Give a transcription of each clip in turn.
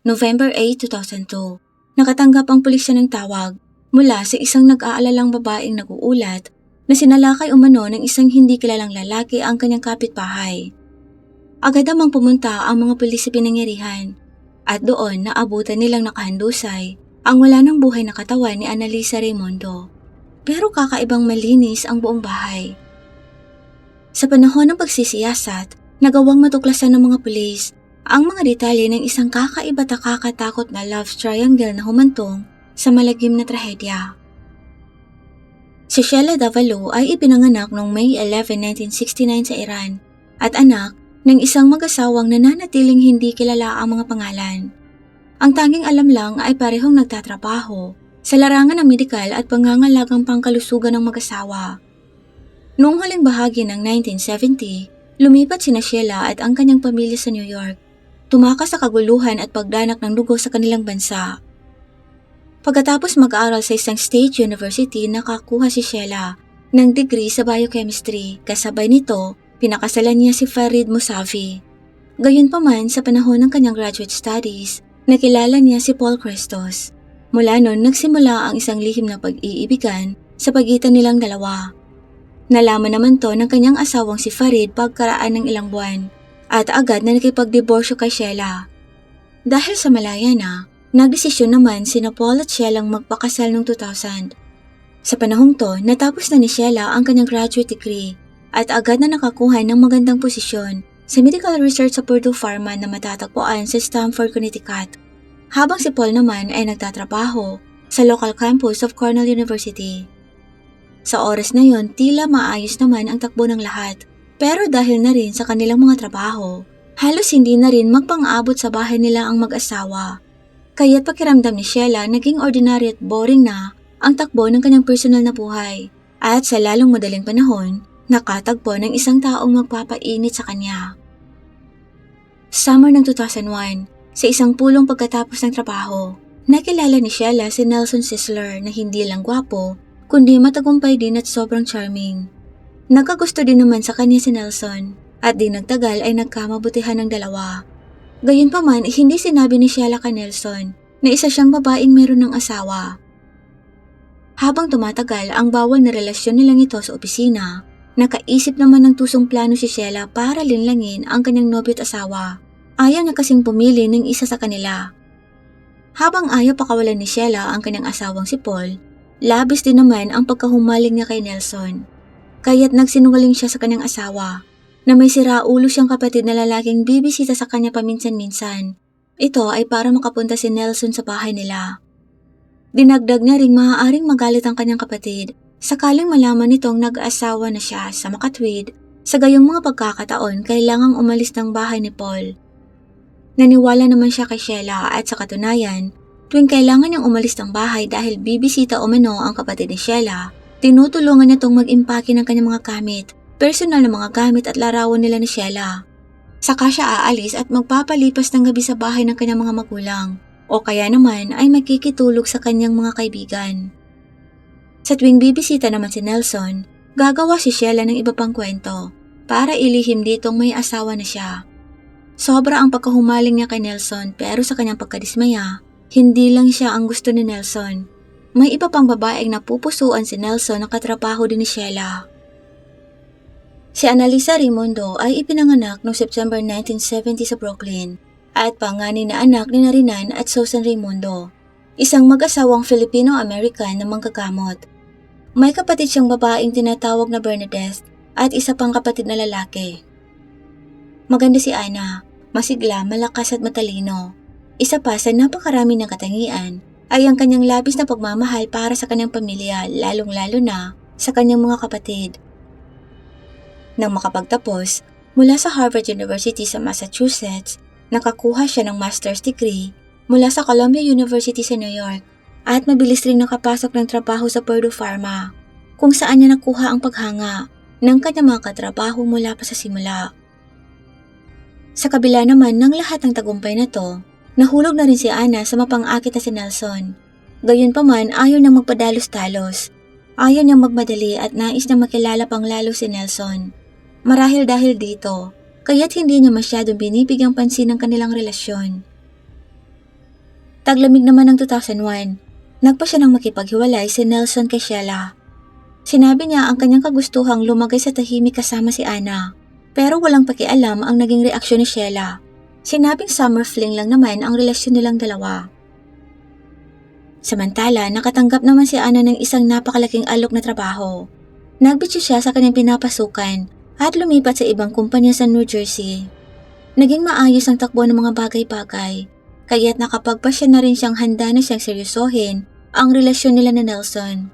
November 8, 2002. Nakatanggap ang pulisya ng tawag mula sa isang nag-aalalang babaeng nag-uulat na sinalakay umano ng isang hindi kilalang lalaki ang kanyang kapitbahay. Agad namang pumunta ang mga pulis sa pinangyarihan at doon naabutan nilang nakahandusay ang wala ng buhay na katawan ni Annalisa Raymundo. Pero kakaibang malinis ang buong bahay. Sa panahon ng pagsisiyasat, nagawang matuklasan ng mga pulis ang mga detalye ng isang kakaiba at nakakatakot na love triangle na humantong sa malagim na trahedya. Si Sheila Davalo ay ipinanganak noong May 11, 1969 sa Iran at anak ng isang mag-asawang nananatiling hindi kilala ang mga pangalan. Ang tanging alam lang ay parehong nagtatrabaho sa larangan ng medikal at pangangalagang pangkalusugan ng mag-asawa. Noong huling bahagi ng 1970, lumipat sina Sheila at ang kanyang pamilya sa New York. Tumakas sa kaguluhan at pagdanak ng dugo sa kanilang bansa. Pagkatapos mag-aaral sa isang state university, nakakuha si Sheila ng degree sa biochemistry. Kasabay nito, pinakasalan niya si Farid Mousavi. Gayunpaman, sa panahon ng kanyang graduate studies, nakilala niya si Paul Christos. Mula noon, nagsimula ang isang lihim na pag-iibigan sa pagitan nilang dalawa. Nalaman naman to ng kanyang asawang si Farid pagkaraan ng ilang buwan. At agad na nakipagdiborsyo kay Sheila. Dahil sa malaya na, nagdesisyon naman sina Paul at Sheila ang magpakasal noong 2000. Sa panahong to, natapos na ni Sheila ang kanyang graduate degree at agad na nakakuha ng magandang posisyon sa medical research sa Purdue Pharma na matatagpuan sa Stamford, Connecticut. Habang si Paul naman ay nagtatrabaho sa local campus of Cornell University. Sa oras na yon, tila maayos naman ang takbo ng lahat. Pero dahil na rin sa kanilang mga trabaho, halos hindi na rin magpang-abot sa bahay nila ang mag-asawa. Kaya't pakiramdam ni Sheila naging ordinary at boring na ang takbo ng kanyang personal na buhay. At sa lalong madaling panahon, nakatagpo ng isang taong magpapainit sa kanya. Summer ng 2001, sa isang pulong pagkatapos ng trabaho, nakilala ni Sheila si Nelson Sisler na hindi lang gwapo, kundi matagumpay din at sobrang charming. Nagkagusto din naman sa kanya si Nelson at di nagtagal ay nagkamabutihan ng dalawa. Gayunpaman, hindi sinabi ni Sheila kay Nelson na isa siyang babaeng meron ng asawa. Habang tumatagal ang bawal na relasyon nilang ito sa opisina, nakaisip naman ng tusong plano si Sheila para linlangin ang kanyang nobyo at asawa. Ayaw niya kasing pumili ng isa sa kanila. Habang ayaw pakawalan ni Sheila ang kanyang asawang si Paul, labis din naman ang pagkahumaling niya kay Nelson. Kaya't nagsinungaling siya sa kanyang asawa na may siraulo siyang kapatid na lalaking bibisita sa kanya paminsan-minsan. Ito ay para makapunta si Nelson sa bahay nila. Dinagdag niya ring maaaring magalit ang kanyang kapatid sakaling malaman nitong nag-asawa na siya sa makatwid. Sa gayong mga pagkakataon, kailangang umalis ng bahay ni Paul. Naniwala naman siya kay Sheila at sa katunayan, tuwing kailangan niyang umalis ng bahay dahil bibisita umano ang kapatid ni Sheila, tinutulungan niya itong mag-impake ng kanyang mga gamit, personal na mga gamit at larawan nila ni Sheila. Saka siya aalis at magpapalipas ng gabi sa bahay ng kanyang mga magulang o kaya naman ay makikitulog sa kanyang mga kaibigan. Sa tuwing bibisita naman si Nelson, gagawa si Sheila ng iba pang kwento para ilihim ditong may asawa na siya. Sobra ang pagkahumaling niya kay Nelson pero sa kanyang pagkadismaya, hindi lang siya ang gusto ni Nelson. May iba pang babaeng napupusuan si Nelson na katrabaho din ni Sheila. Si Annalisa Raymundo ay ipinanganak noong September 1970 sa Brooklyn at panganay na anak ni Narinan at Susan Raymundo, isang mag-asawang Filipino-American na manggagamot. May kapatid siyang babaeng tinatawag na Bernadette at isa pang kapatid na lalaki. Maganda si Ana, masigla, malakas at matalino. Isa pa sa napakarami ng katangian ay ang kanyang labis na pagmamahal para sa kanyang pamilya, lalong-lalo na sa kanyang mga kapatid. Nang makapagtapos, mula sa Harvard University sa Massachusetts, nakakuha siya ng master's degree mula sa Columbia University sa New York at mabilis ring nakapasok ng trabaho sa Purdue Pharma, kung saan niya nakuha ang paghanga ng kanyang mga katrabaho mula pa sa simula. Sa kabila naman ng lahat ng tagumpay na to, nahulog na rin si Ana sa mapang-akit na si Nelson. Gayunpaman, ayaw niyang magpadalos-talos. Ayaw niyang magmadali at nais na makilala pang lalo si Nelson. Marahil dahil dito, kaya't hindi niya masyadong binibigyang pansin ang kanilang relasyon. Taglamig naman ng 2001, nagpa siya ng makipaghiwalay si Nelson kay Sheila. Sinabi niya ang kanyang kagustuhang lumagay sa tahimik kasama si Ana, pero walang pakialam ang naging reaksyon ni Sheila. Sinabing summer fling lang naman ang relasyon nilang dalawa. Samantala, nakatanggap naman si Ana ng isang napakalaking alok na trabaho. Nagbitsi siya sa kanyang pinapasukan at lumipat sa ibang kumpanya sa New Jersey. Naging maayos ang takbo ng mga bagay-bagay, kaya't nakapagpasya na rin siyang handa na siyang seryosohin ang relasyon nila ni Nelson.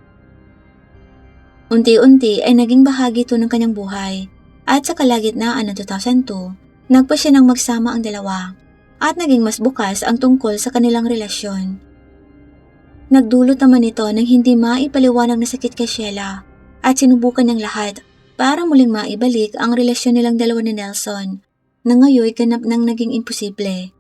Unti-unti ay naging bahagi ito ng kanyang buhay at sa kalagitnaan ng 2002, nagpa siya ng magsama ang dalawa at naging mas bukas ang tungkol sa kanilang relasyon. Nagdulot naman ito ng hindi maipaliwanag na sakit kay Sheila at sinubukan niyang lahat para muling maibalik ang relasyon nilang dalawa ni Nelson na ngayon ganap nang naging imposible.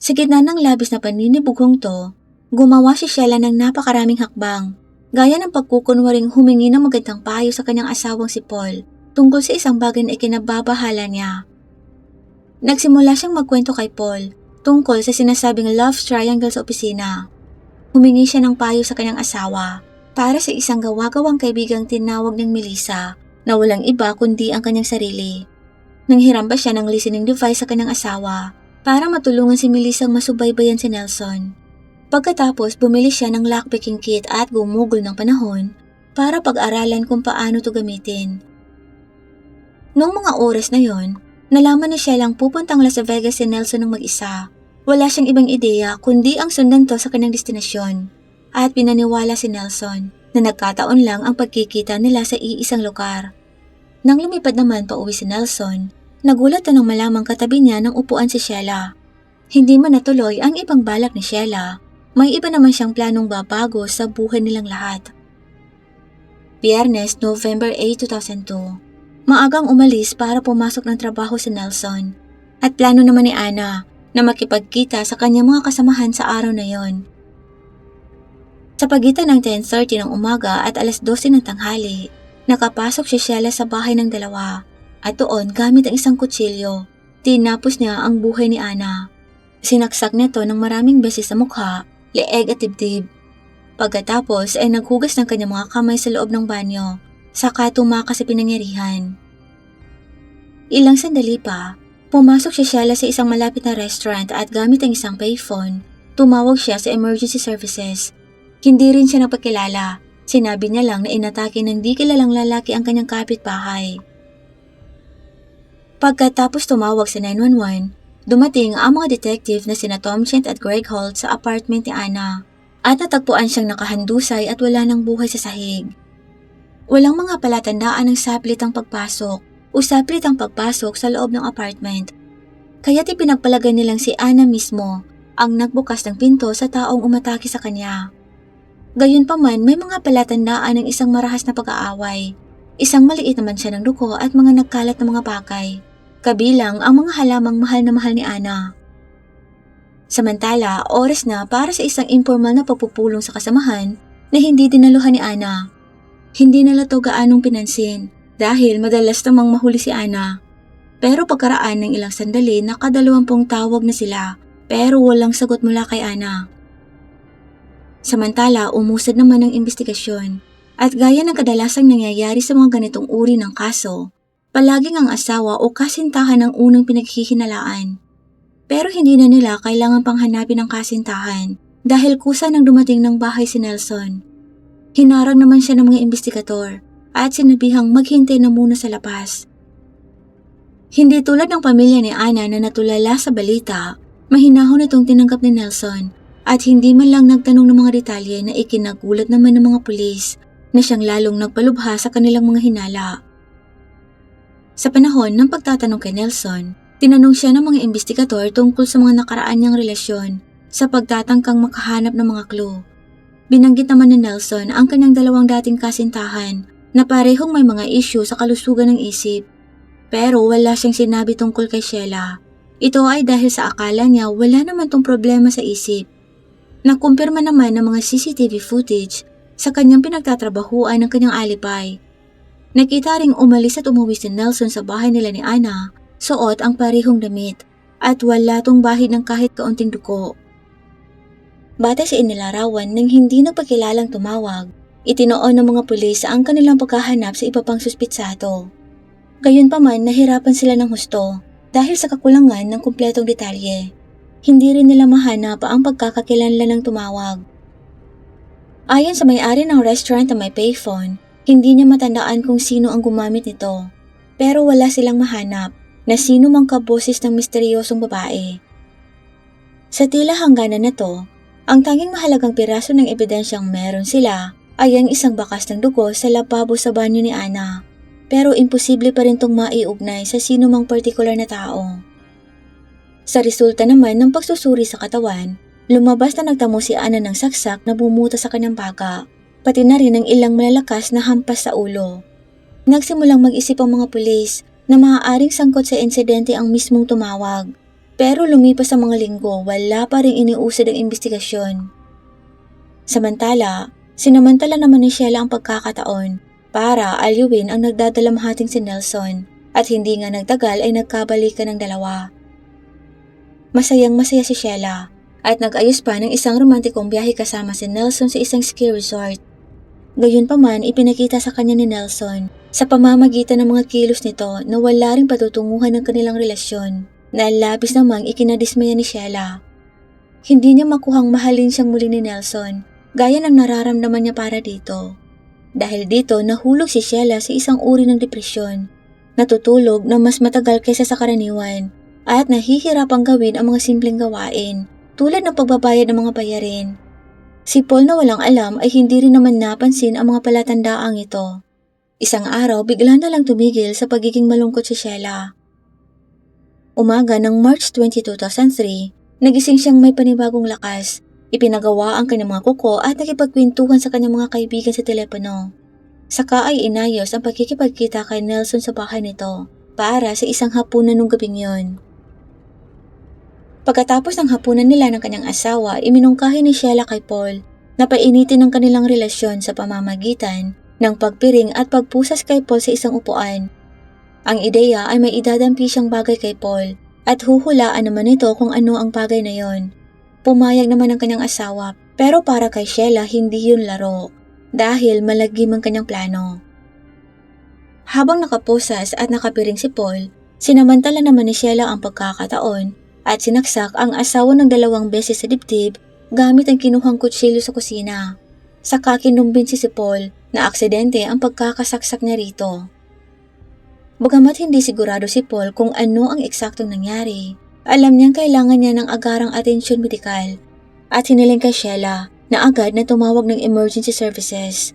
Sa gitna ng labis na paninibugong to, gumawa si Sheila ng napakaraming hakbang, gaya ng pagkukunwaring humingi ng magandang payo sa kanyang asawang si Paul tungkol sa isang bagay na ikinababahala niya. Nagsimula siyang magkwento kay Paul tungkol sa sinasabing love triangle sa opisina. Humingi siya ng payo sa kanyang asawa para sa isang gawa-gawang kaibigang tinawag ng Melissa na walang iba kundi ang kanyang sarili. Nanghiram pa siya ng listening device sa kanyang asawa para matulungan si Melissa masubaybayan si Nelson. Pagkatapos bumili siya ng lockpicking kit at gumugol ng panahon para pag-aralan kung paano ito gamitin. Noong mga oras na yon, nalaman ni Sheila lang pupuntang Las Vegas si Nelson ng mag-isa. Wala siyang ibang ideya kundi ang sundan to sa kanyang destinasyon at pinaniwala si Nelson na nagkataon lang ang pagkikita nila sa iisang lugar. Nang lumipad naman pa uwi si Nelson, nagulat nang malamang katabi niya ng upuan si Sheila. Hindi man natuloy ang ibang balak ni Sheila, may iba naman siyang planong babago sa buhay nilang lahat. Biyernes, November 8, 2002. Maagang umalis para pumasok ng trabaho si Nelson at plano naman ni Ana na makipagkita sa kanyang mga kasamahan sa araw na yon. Sa pagitan ng 10:30 ng umaga at alas 12 ng tanghali, nakapasok si Sheila sa bahay ng dalawa at doon gamit ang isang kutsilyo, tinapos niya ang buhay ni Ana. Sinaksak nito ng maraming beses sa mukha, leeg at dibdib. Pagkatapos ay naghugas ng kanyang mga kamay sa loob ng banyo, saka tumakas sa pinangyarihan. Ilang sandali pa, pumasok si Sheila sa isang malapit na restaurant at gamit ang isang payphone, tumawag siya sa emergency services. Hindi rin siya nagpakilala, sinabi niya lang na inatake ng di kilalang lalaki ang kanyang kapitbahay. Pagkatapos tumawag sa 911, dumating ang mga detective na sina Tom Chent at Greg Holt sa apartment ni Ana at natagpuan siyang nakahandusay at wala ng buhay sa sahig. Walang mga palatandaan ng saplitang pagpasok o saplitang pagpasok sa loob ng apartment, kaya't ipinagpalagay nilang si Ana mismo ang nagbukas ng pinto sa taong umatake sa kanya. Gayunpaman, may mga palatandaan ng isang marahas na pag-aaway. Isang maliit naman siya ng dugo at mga nagkalat na mga bagay, kabilang ang mga halamang mahal na mahal ni Ana. Samantala, oras na para sa isang informal na pagpupulong sa kasamahan na hindi dinaluhan ni Ana. Hindi nila to gaanong pinansin dahil madalas namang mahuli si Ana. Pero pagkaraan ng ilang sandali, nakadalawampung tawag na sila pero walang sagot mula kay Ana. Samantala, umusad naman ang investigasyon at gaya ng kadalasang nangyayari sa mga ganitong uri ng kaso, palaging ang asawa o kasintahan ang unang pinaghihinalaan. Pero hindi na nila kailangan pang hanapin ang kasintahan dahil kusa nang dumating ng bahay si Nelson. Hinarang naman siya ng mga investigador at sinabihang maghintay na muna sa labas. Hindi tulad ng pamilya ni Ana na natulala sa balita, mahinahon itong tinanggap ni Nelson at hindi man lang nagtanong ng mga detalye na ikinagulat naman ng mga pulis na siyang lalong nagpalubha sa kanilang mga hinala. Sa panahon ng pagtatanong kay Nelson, tinanong siya ng mga investigador tungkol sa mga nakaraan niyang relasyon sa pagtatangkang makahanap ng mga clue. Binanggit naman ni Nelson ang kanyang dalawang dating kasintahan na parehong may mga issue sa kalusugan ng isip. Pero wala siyang sinabi tungkol kay Sheila. Ito ay dahil sa akala niya wala naman tong problema sa isip. Nakumpirma naman ng mga CCTV footage sa kanyang pinagtatrabahuan ng kanyang alipay. Nakita ring umalis at umuwi si Nelson sa bahay nila ni Ana, suot ang parehong damit at wala tong bahid ng kahit kaunting dugo. Batay sa inilarawan ng hindi nagpakilalang tumawag, itinoon ng mga pulis ang kanilang paghahanap sa iba pang suspitsato. Gayunpaman nahirapan sila ng husto dahil sa kakulangan ng kumpletong detalye. Hindi rin nila mahanap ang pagkakakilanlan ng tumawag. Ayon sa may-ari ng restaurant na may payphone, hindi niya matandaan kung sino ang gumamit nito. Pero wala silang mahanap na sino mang kaboses ng misteryosong babae. Sa tila hangganan na to, ang tanging mahalagang piraso ng ebidensyang meron sila ay ang isang bakas ng dugo sa lababo sa banyo ni Ana. Pero imposible pa rin itong maiugnay sa sino mang partikular na tao. Sa resulta naman ng pagsusuri sa katawan, lumabas na nagtamo si Ana ng saksak na bumuta sa kanyang baga, pati na rin ang ilang malalakas na hampas sa ulo. Nagsimulang mag-isip ang mga pulis na maaaring sangkot sa insidente ang mismong tumawag. Pero lumipas ang mga linggo, wala pa rin iniusad ang investigasyon. Samantala, sinamantala naman ni Sheila ang pagkakataon para aliwin ang nagdadalamhating si Nelson at hindi nga nagtagal ay nagkabalikan ng dalawa. Masayang masaya si Sheila at nag-ayos pa ng isang romantikong biyahe kasama si Nelson sa isang ski resort. Gayunpaman ipinakita sa kanya ni Nelson sa pamamagitan ng mga kilos nito na wala ring patutunguhan ng kanilang relasyon na labis namang ikinadismaya ni Sheila. Hindi niya makuhang mahalin siyang muli ni Nelson gaya ng nararamdaman niya para dito. Dahil dito nahulog si Sheila sa isang uri ng depresyon, natutulog na mas matagal kaysa sa karaniwan at nahihirapang gawin ang mga simpleng gawain tulad ng pagbabayad ng mga bayarin. Si Paul na walang alam ay hindi rin naman napansin ang mga palatandaang ito. Isang araw bigla na lang tumigil sa pagiging malungkot si Sheila. Umaga ng March 20, 2003, nagising siyang may panibagong lakas. Ipinagawa ang kanyang mga kuko at nakipagkwentuhan sa kanyang mga kaibigan sa telepono. Saka ay inayos ang pagkikipagkita kay Nelson sa bahay nito para sa isang hapunan nung gabing yon. Pagkatapos ng hapunan nila ng kanyang asawa, iminungkahi ni Sheila kay Paul na painitin ang kanilang relasyon sa pamamagitan ng pagpiring at pagpusas kay Paul sa isang upuan. Ang ideya ay may idadampi siyang bagay kay Paul at huhulaan naman ito kung ano ang bagay na yon. Pumayag naman ang kanyang asawa pero para kay Sheila hindi yun laro dahil malagim ang kanyang plano. Habang nakapusas at nakapiring si Paul, sinamantala naman ni Sheila ang pagkakataon at sinaksak ang asawa ng 2 beses sa dibdib gamit ang kinuhang kutsilyo sa kusina. Saka kinumbinsi si Paul na aksidente ang pagkakasaksak niya rito. Bagamat hindi sigurado si Paul kung ano ang eksaktong nangyari, alam niyang kailangan niya ng agarang atensyon medikal at hiniling kay Sheila na agad na tumawag ng emergency services.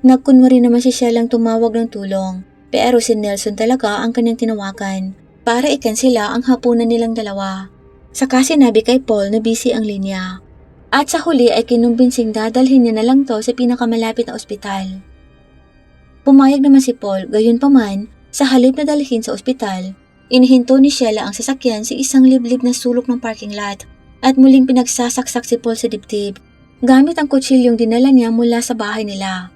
Nagkunwari naman si Sheila ang tumawag ng tulong pero si Nelson talaga ang kanyang tinawagan para ikansela ang hapunan nilang dalawa. Saka sinabi kay Paul na busy ang linya at sa huli ay kinumbinsing dadalhin niya na lang to sa pinakamalapit na ospital. Pumayag naman si Paul, gayunpaman sa halip na dalhin sa ospital, inihinto ni Sheila ang sasakyan sa isang liblib na sulok ng parking lot at muling pinagsasaksak si Paul sa dibdib gamit ang kutsilyong dinala niya mula sa bahay nila.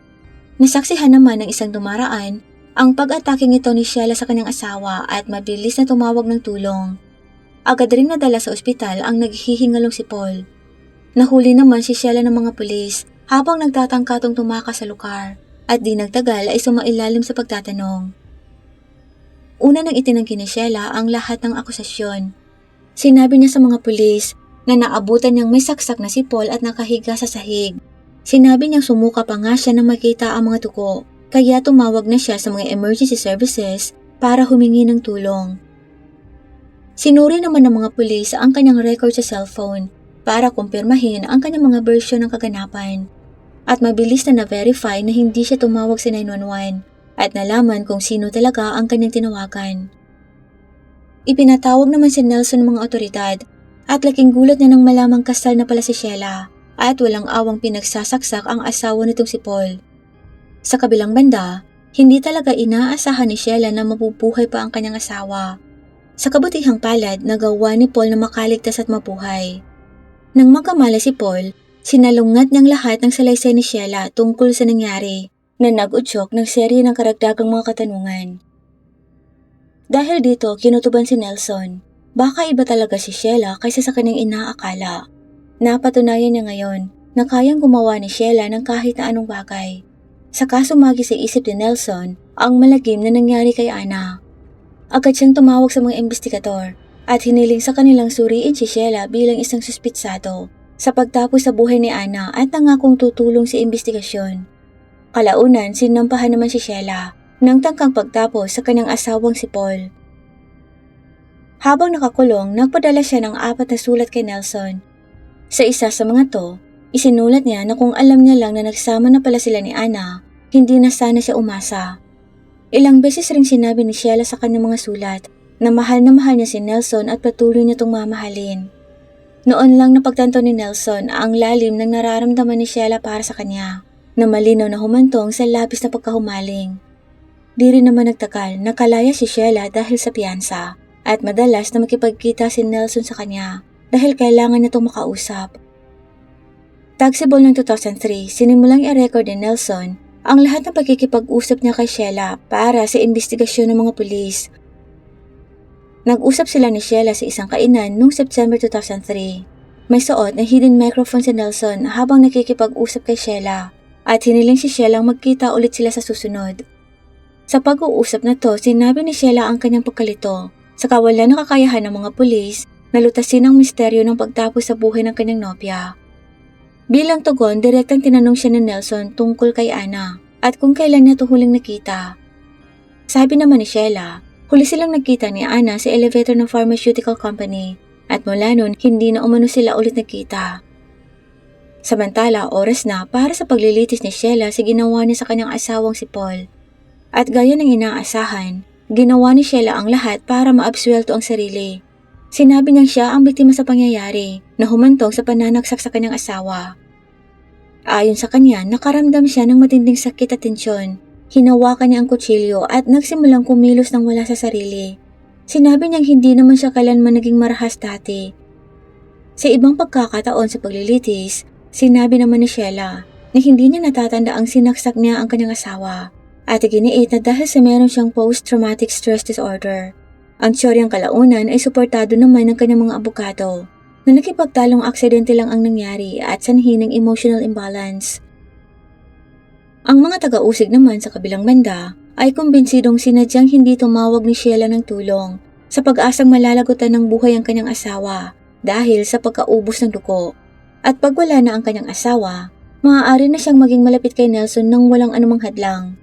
Nasaksihan naman ng isang dumaraan ang pag-ataking ito ni Sheila sa kanyang asawa at mabilis na tumawag ng tulong. Agad rin nadala sa ospital ang naghihingalong si Paul. Nahuli naman si Sheila ng mga pulis habang nagtatangkatong tumakas sa lugar at di nagtagal ay sumailalim sa pagtatanong. Una nang itinanggi ni Sheila ang lahat ng akusasyon. Sinabi niya sa mga pulis na naabutan niyang may saksak na si Paul at nakahiga sa sahig. Sinabi niyang sumuka pa nga siya na makita ang mga tuko, kaya tumawag na siya sa mga emergency services para humingi ng tulong. Sinuri naman ng mga pulis ang kanyang record sa cellphone para kumpirmahin ang kanyang mga bersyon ng kaganapan. At mabilis na na-verify na hindi siya tumawag sa 911 at nalaman kung sino talaga ang kanyang tinawagan. Ipinatawag naman si Nelson ng mga otoridad at laking gulat niya nang malamang kasal na pala si Sheila at walang awang pinagsasaksak ang asawa nitong si Paul. Sa kabilang banda, hindi talaga inaasahan ni Sheila na mabubuhay pa ang kanyang asawa. Sa kabutihang palad, nagawa ni Paul na makaligtas at mabuhay. Nang magkamala si Paul, sinalungat niyang lahat ng salaysay ni Sheila tungkol sa nangyari na nag-udyok ng serye ng karagdagang mga katanungan. Dahil dito, kinutuban si Nelson. Baka iba talaga si Sheila kaysa sa kanyang inaakala. Napatunayan niya ngayon na kayang gumawa ni Sheila ng kahit na anong bagay. Saka sumagi sa isip ni Nelson ang malagim na nangyari kay Ana. Agad siyang tumawag sa mga investigador at hiniling sa kanilang suriin si Sheila bilang isang suspitsado sa pagtapos sa buhay ni Ana at nangakong tutulong sa investigasyon. Kalaunan, sinampahan naman si Sheila ng tangkang pagtapos sa kanyang asawang si Paul. Habang nakakulong, nagpadala siya ng 4 na sulat kay Nelson. Sa isa sa mga to, isinulat niya na kung alam niya lang na nagsama na pala sila ni Ana, hindi na sana siya umasa. Ilang beses ring sinabi ni Sheila sa kanyang mga sulat na mahal niya si Nelson at patuloy niya itong mamahalin. Noon lang napagtanto ni Nelson ang lalim ng nararamdaman ni Sheila para sa kanya, na malinaw na humantong sa labis na pagkahumaling. Di rin naman nagtagal, nakalaya si Sheila dahil sa piyansa at madalas na makipagkita si Nelson sa kanya dahil kailangan niya itong makausap. Tagsibol ng 2003, sinimulang i-record ni Nelson ang lahat ng pagkikipag-usap niya kay Sheila para sa investigasyon ng mga pulis. Nag-usap sila ni Sheila sa isang kainan noong September 2003. May suot na hidden microphone si Nelson habang nakikipag-usap kay Sheila at hiniling si Sheila magkita ulit sila sa susunod. Sa pag-uusap na to, sinabi ni Sheila ang kanyang pagkalito sa kawalan ng kakayahan ng mga pulis na lutasin ang misteryo ng pagtapos sa buhay ng kanyang nopya. Bilang tugon, direktang tinanong siya ni Nelson tungkol kay Ana at kung kailan niya ito huling nakita. Sabi naman ni Sheila, huli silang nagkita ni Ana sa elevator ng pharmaceutical company at mula noon hindi na umano sila ulit nagkita. Samantala, oras na para sa paglilitis ni Sheila sa ginawa niya sa kanyang asawang si Paul. At gaya ng inaasahan, ginawa ni Sheila ang lahat para maabsuelto ang sarili. Sinabi niyang siya ang biktima sa pangyayari na humantong sa pananaksak sa kanyang asawa. Ayon sa kanya, nakaramdam siya ng matinding sakit at tensyon. Hinawakan niya ang kutsilyo at nagsimulang kumilos ng wala sa sarili. Sinabi niyang hindi naman siya kailanman naging marahas dati. Sa ibang pagkakataon sa paglilitis, sinabi naman ni Sheila na hindi niya natatanda ang sinaksak niya ang kanyang asawa at iginiit na dahil sa meron siyang post-traumatic stress disorder. Ang tsoryang kalaunan ay suportado naman ng kanyang mga abogado na nakipagtalong aksidente lang ang nangyari at sanhi ng emotional imbalance. Ang mga taga-usig naman sa kabilang banda ay kumbinsidong sinadyang hindi tumawag ni Sheila ng tulong sa pag-asang malalagutan ng buhay ang kanyang asawa dahil sa pagkaubos ng dugo. At pag wala na ang kanyang asawa, maaari na siyang maging malapit kay Nelson nang walang anumang hadlang.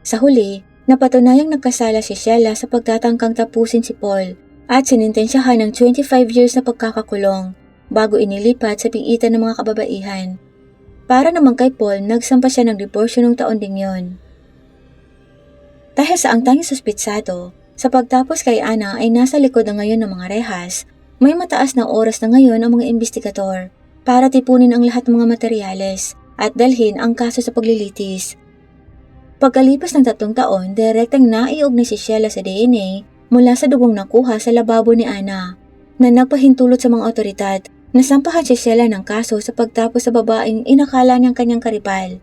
Sa huli, napatunayang nagkasala si Sheila sa pagtatangkang tapusin si Paul at sinintensyahan ng 25 years na pagkakakulong bago inilipat sa piitan ng mga kababaihan. Para naman kay Paul, nagsampa siya ng diborsyo nung taon ding yon. Dahil sa ang tanging suspitsado, sa pagtapos kay Ana ay nasa likod na ngayon ng mga rehas, may mataas na oras na ngayon ang mga investigador para tipunin ang lahat ng mga materyales at dalhin ang kaso sa paglilitis. Pagkalipas ng 3 taon, direktang naiugnay si Sheila sa DNA mula sa dugong nakuha sa lababo ni Ana na nagpahintulot sa mga otoridad. Nasampahan si Sheila ng kaso sa pagtapos sa babaeng inakala niyang kanyang karibal.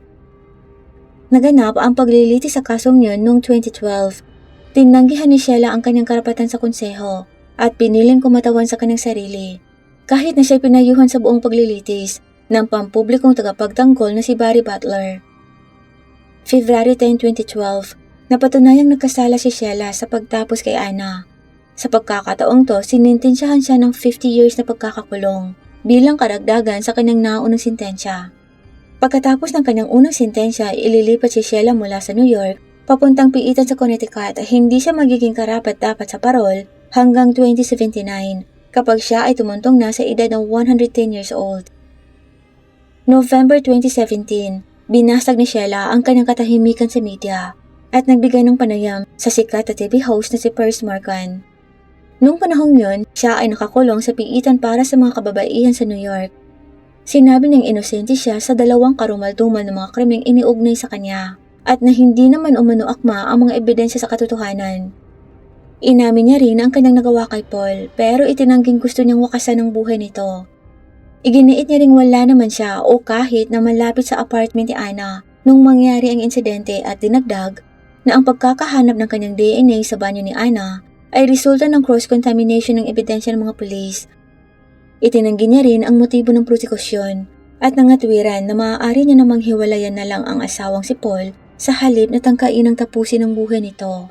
Naganap ang paglilitis sa kasong yun noong 2012. Tinanggihan ni Sheila ang kanyang karapatan sa konseho at piniling kumatawan sa kanyang sarili. Kahit na siya pinayuhan sa buong paglilitis ng pampublikong tagapagtanggol na si Barry Butler. February 10, 2012, napatunayang nagkasala si Sheila sa pagtapos kay Ana. Sa pagkakataong to, sinintensyahan siya ng 50 years na pagkakakulong bilang karagdagan sa kanyang naunang sintensya. Pagkatapos ng kanyang unang sintensya, ililipat si Sheila mula sa New York papuntang piitan sa Connecticut. Hindi siya magiging karapat-dapat sa parol hanggang 2079 kapag siya ay tumuntong na sa edad ng 110 years old. November 2017, binasag ni Sheila ang kanyang katahimikan sa media at nagbigay ng panayam sa sikat na TV host na si Piers Morgan. Noong panahong yun, siya ay nakakulong sa piitan para sa mga kababaihan sa New York. Sinabi niyang inosente siya sa 2 karumal-dumal na mga krimeng iniugnay sa kanya at na hindi naman umano akma ang mga ebidensya sa katotohanan. Inamin niya rin ang kanyang nagawa kay Paul pero itinangging gusto niyang wakasan ang buhay nito. Iginiit niya ring wala naman siya o kahit na malapit sa apartment ni Ana nung mangyari ang insidente at dinagdag na ang pagkakahanap ng kanyang DNA sa banyo ni Ana ay resulta ng cross-contamination ng ebidensya ng mga pulis. Itinanggi niya rin ang motibo ng prosekusyon at nangatwiran na maaari niya namang hiwalayan na lang ang asawang si Paul sa halip na tangkain ang tapusin ang buhay nito.